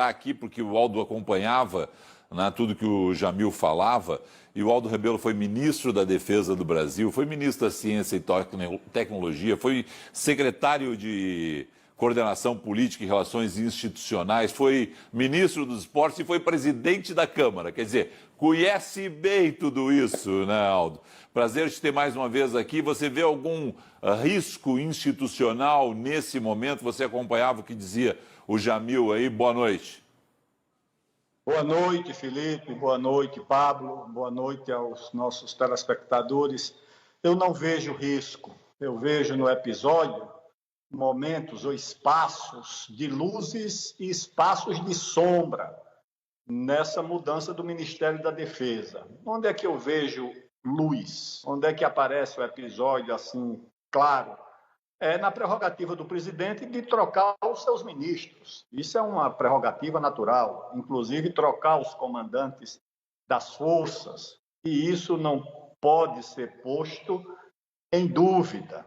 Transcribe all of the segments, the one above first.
aqui porque o Aldo acompanhava, né, tudo que o Jamil falava, e o Aldo Rebelo foi ministro da Defesa do Brasil, foi ministro da Ciência e Tecnologia, foi secretário de Coordenação Política e Relações Institucionais, foi ministro dos Esportes e foi presidente da Câmara. Quer dizer, conhece bem tudo isso, né, Aldo? Prazer te ter mais uma vez aqui. Você vê algum risco institucional nesse momento? Você acompanhava o que dizia o Jamil aí? Boa noite. Boa noite, Felipe. Boa noite, Pablo. Boa noite aos nossos telespectadores. Eu não vejo risco. Eu vejo no episódio momentos ou espaços de luzes e espaços de sombra nessa mudança do Ministério da Defesa. Onde é que eu vejo luz? Onde é que aparece o episódio assim, claro? É na prerrogativa do presidente de trocar os seus ministros. Isso é uma prerrogativa natural, inclusive trocar os comandantes das forças, e isso não pode ser posto em dúvida.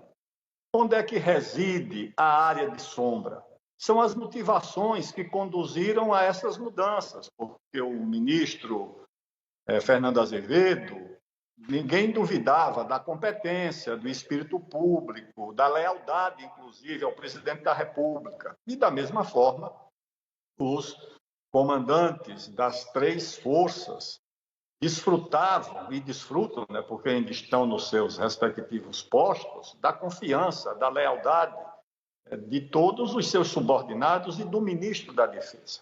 Onde é que reside a área de sombra? São as motivações que conduziram a essas mudanças, porque o ministro Fernando Azevedo, ninguém duvidava da competência, do espírito público, da lealdade, inclusive, ao presidente da República. E, da mesma forma, os comandantes das três forças desfrutavam e desfrutam, né, porque ainda estão nos seus respectivos postos, da confiança, da lealdade de todos os seus subordinados e do ministro da Defesa.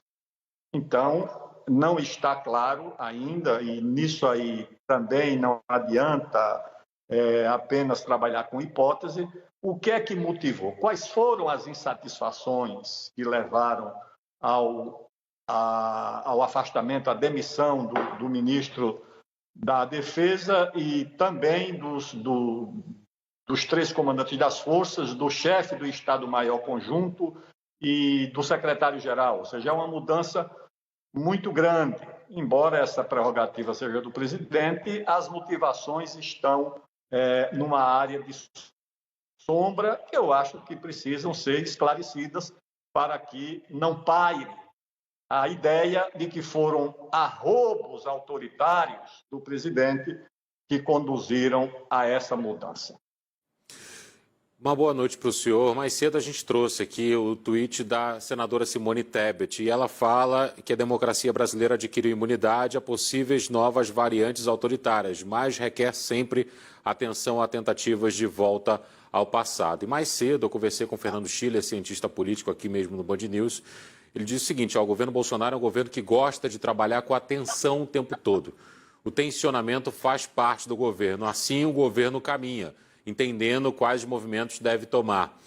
Então, não está claro ainda, e nisso aí também não adianta apenas trabalhar com hipótese, o que é que motivou? Quais foram as insatisfações que levaram ao afastamento, à demissão do ministro da Defesa e também dos três comandantes das forças, do chefe do Estado-Maior Conjunto e do secretário-geral? Ou seja, é uma mudança muito grande. Embora essa prerrogativa seja do presidente, as motivações estão numa área de sombra que eu acho que precisam ser esclarecidas para que não paire a ideia de que foram arroubos autoritários do presidente que conduziram a essa mudança. Uma boa noite para o senhor. Mais cedo a gente trouxe aqui o tweet da senadora Simone Tebet e ela fala que a democracia brasileira adquiriu imunidade a possíveis novas variantes autoritárias, mas requer sempre atenção a tentativas de volta ao passado. E mais cedo eu conversei com o Fernando Schiller, cientista político aqui mesmo no Band News. Ele disse o seguinte: o governo Bolsonaro é um governo que gosta de trabalhar com atenção o tempo todo. O tensionamento faz parte do governo, assim o governo caminha, entendendo quais movimentos deve tomar.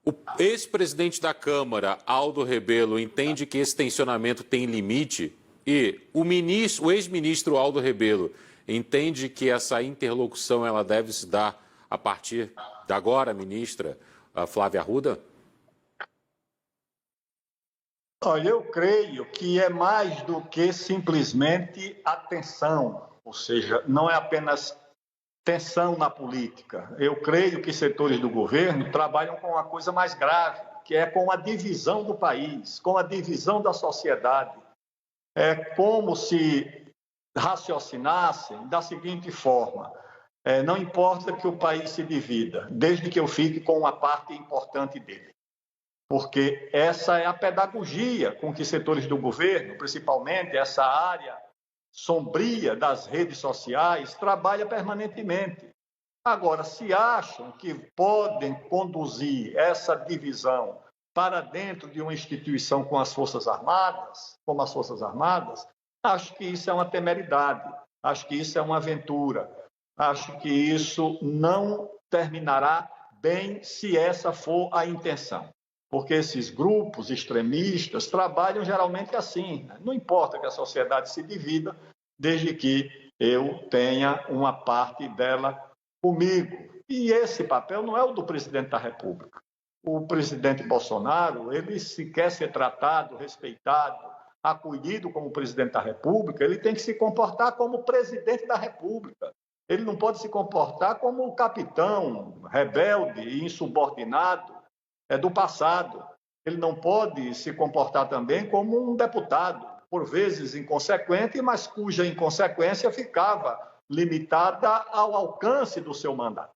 O ex-presidente da Câmara, Aldo Rebelo, entende que esse tensionamento tem limite e o ex-ministro Aldo Rebelo entende que essa interlocução ela deve se dar a partir da agora ministra Flávia Arruda? Olha, eu creio que é mais do que simplesmente atenção, ou seja, não é apenas tensão na política. Eu creio que setores do governo trabalham com uma coisa mais grave, que é com a divisão do país, com a divisão da sociedade. É como se raciocinassem da seguinte forma: não importa que o país se divida, desde que eu fique com uma parte importante dele. Porque essa é a pedagogia com que setores do governo, principalmente essa área sombria das redes sociais, trabalha permanentemente. Agora, se acham que podem conduzir essa divisão para dentro de uma instituição com as Forças Armadas, como as Forças Armadas, acho que isso é uma temeridade, acho que isso é uma aventura, acho que isso não terminará bem se essa for a intenção. Porque esses grupos extremistas trabalham geralmente assim, né? Não importa que a sociedade se divida, desde que eu tenha uma parte dela comigo. E esse papel não é o do presidente da República. O presidente Bolsonaro, ele se quer ser tratado, respeitado, acolhido como presidente da República, ele tem que se comportar como presidente da República. Ele não pode se comportar como o capitão rebelde e insubordinado do passado. Ele não pode se comportar também como um deputado, por vezes inconsequente, mas cuja inconsequência ficava limitada ao alcance do seu mandato.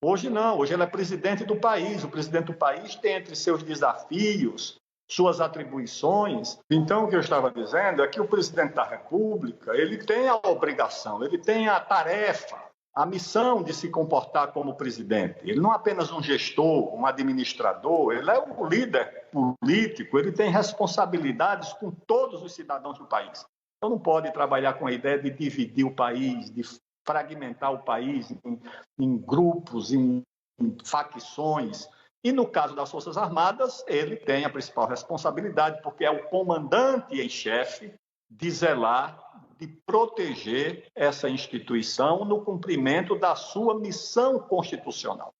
Hoje não, hoje ele é presidente do país. O presidente do país tem entre seus desafios, suas atribuições. Então, o que eu estava dizendo é que o presidente da República, ele tem a obrigação, ele tem a tarefa, a missão de se comportar como presidente. Ele não é apenas um gestor, um administrador, ele é um líder político, ele tem responsabilidades com todos os cidadãos do país. Então, não pode trabalhar com a ideia de dividir o país, de fragmentar o país em grupos, em facções. E no caso das Forças Armadas, ele tem a principal responsabilidade, porque é o comandante em chefe de zelar, de proteger essa instituição no cumprimento da sua missão constitucional.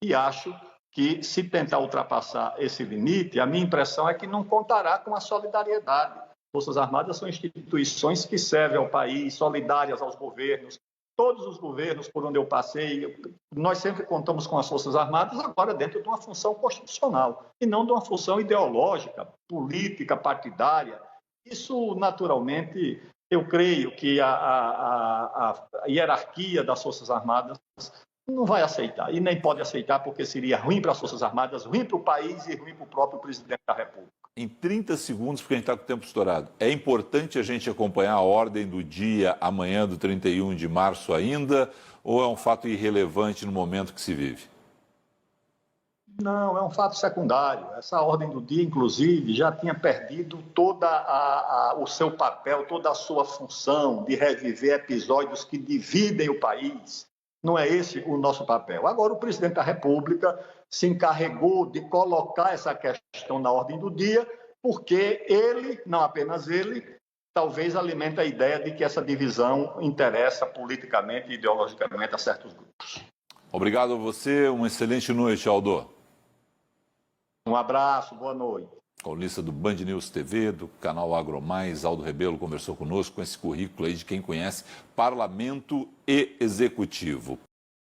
E acho que, se tentar ultrapassar esse limite, a minha impressão é que não contará com a solidariedade. Forças Armadas são instituições que servem ao país, solidárias aos governos. Todos os governos por onde eu passei, nós sempre contamos com as Forças Armadas, agora dentro de uma função constitucional, e não de uma função ideológica, política, partidária. Isso, naturalmente, eu creio que a hierarquia das Forças Armadas não vai aceitar, e nem pode aceitar, porque seria ruim para as Forças Armadas, ruim para o país e ruim para o próprio presidente da República. Em 30 segundos, porque a gente está com o tempo estourado, é importante a gente acompanhar a ordem do dia amanhã do 31 de março ainda, ou é um fato irrelevante no momento que se vive? Não, é um fato secundário. Essa ordem do dia, inclusive, já tinha perdido todo o seu papel, toda a sua função de reviver episódios que dividem o país. Não é esse o nosso papel. Agora, o presidente da República se encarregou de colocar essa questão na ordem do dia, porque ele, não apenas ele, talvez alimenta a ideia de que essa divisão interessa politicamente e ideologicamente a certos grupos. Obrigado a você, uma excelente noite, Aldo. Um abraço, boa noite. Colunista do Band News TV, do canal AgroMais, Aldo Rebelo conversou conosco com esse currículo aí de quem conhece parlamento e executivo.